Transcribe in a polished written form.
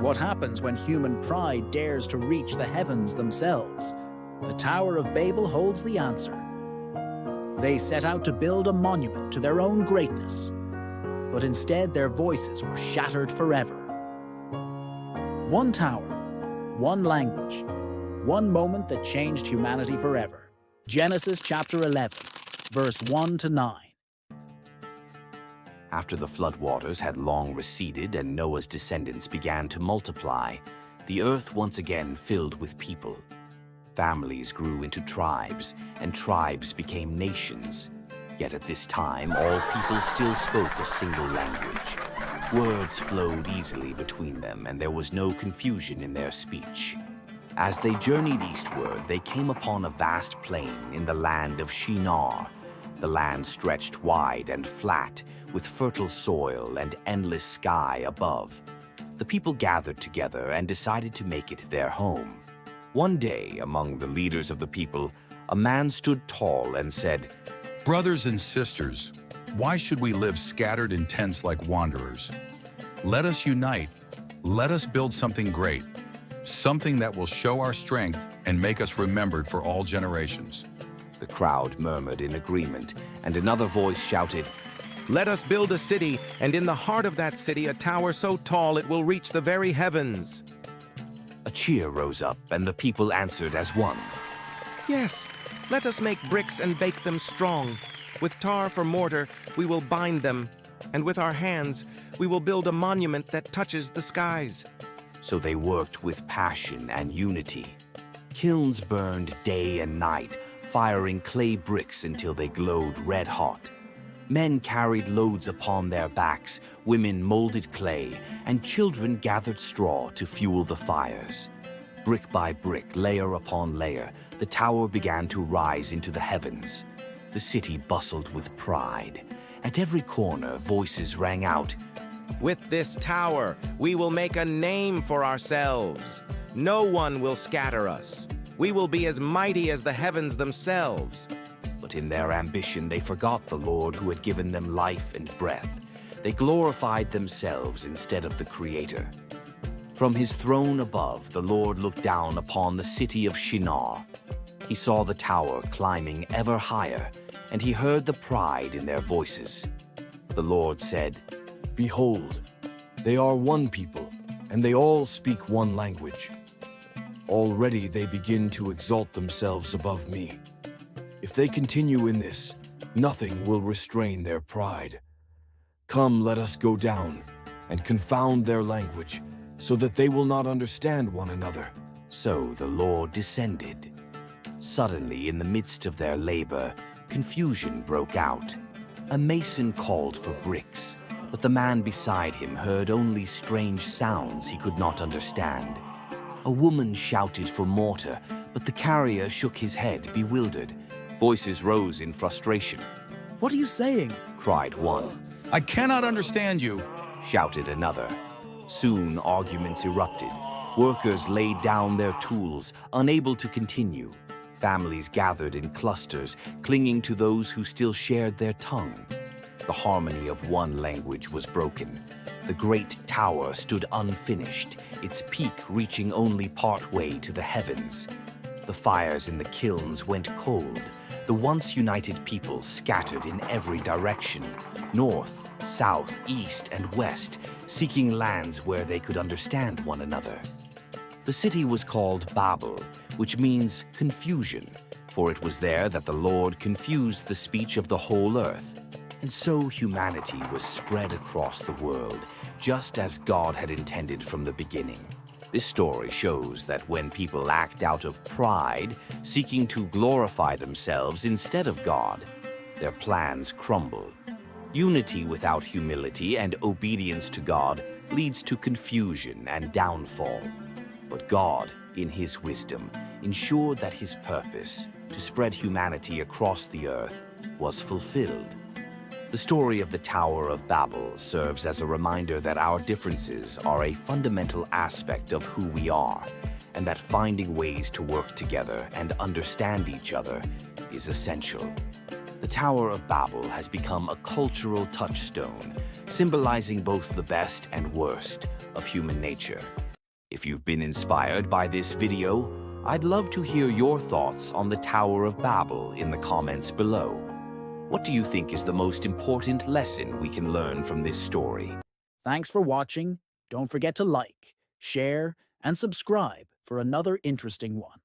What happens when human pride dares to reach the heavens themselves? The Tower of Babel holds the answer. They set out to build a monument to their own greatness, but instead their voices were shattered forever. One tower, one language, one moment that changed humanity forever. Genesis chapter 11, verse 1 to 9. After the floodwaters had long receded and Noah's descendants began to multiply, the earth once again filled with people. Families grew into tribes, and tribes became nations. Yet at this time, all people still spoke a single language. Words flowed easily between them, and there was no confusion in their speech. As they journeyed eastward, they came upon a vast plain in the land of Shinar. The land stretched wide and flat, with fertile soil and endless sky above. The people gathered together and decided to make it their home. One day, among the leaders of the people, a man stood tall and said, "Brothers and sisters, why should we live scattered in tents like wanderers? Let us unite. Let us build something great, something that will show our strength and make us remembered for all generations." The crowd murmured in agreement, and another voice shouted, "Let us build a city, and in the heart of that city a tower so tall it will reach the very heavens." A cheer rose up, and the people answered as one. "Yes, let us make bricks and bake them strong. With tar for mortar, we will bind them, and with our hands, we will build a monument that touches the skies." So they worked with passion and unity. Kilns burned day and night, firing clay bricks until they glowed red hot. Men carried loads upon their backs, women molded clay, and children gathered straw to fuel the fires. Brick by brick, layer upon layer, the tower began to rise into the heavens. The city bustled with pride. At every corner, voices rang out, "With this tower, we will make a name for ourselves. No one will scatter us. We will be as mighty as the heavens themselves." But in their ambition, they forgot the Lord who had given them life and breath. They glorified themselves instead of the Creator. From his throne above, the Lord looked down upon the city of Shinar. He saw the tower climbing ever higher, and he heard the pride in their voices. The Lord said, "Behold, they are one people, and they all speak one language. Already they begin to exalt themselves above me. If they continue in this, nothing will restrain their pride. Come, let us go down and confound their language, so that they will not understand one another." So the Lord descended. Suddenly, in the midst of their labor, confusion broke out. A mason called for bricks, but the man beside him heard only strange sounds he could not understand. A woman shouted for mortar, but the carrier shook his head, bewildered. Voices rose in frustration. What are you saying? Cried one. "I cannot understand you." Shouted another. Soon arguments erupted. Workers laid down their tools, unable to continue. Families gathered in clusters, clinging to those who still shared their tongue. The harmony of one language was broken. The great tower stood unfinished, its peak reaching only part-way to the heavens. The fires in the kilns went cold. The once united people scattered in every direction, north, south, east, and west, seeking lands where they could understand one another. The city was called Babel, which means confusion, for it was there that the Lord confused the speech of the whole earth. And so humanity was spread across the world, just as God had intended from the beginning. This story shows that when people act out of pride, seeking to glorify themselves instead of God, their plans crumble. Unity without humility and obedience to God leads to confusion and downfall. But God, in his wisdom, ensured that his purpose, to spread humanity across the earth, was fulfilled. The story of the Tower of Babel serves as a reminder that our differences are a fundamental aspect of who we are, and that finding ways to work together and understand each other is essential. The Tower of Babel has become a cultural touchstone, symbolizing both the best and worst of human nature. If you've been inspired by this video, I'd love to hear your thoughts on the Tower of Babel in the comments below. What do you think is the most important lesson we can learn from this story? Thanks for watching. Don't forget to like, share, and subscribe for another interesting one.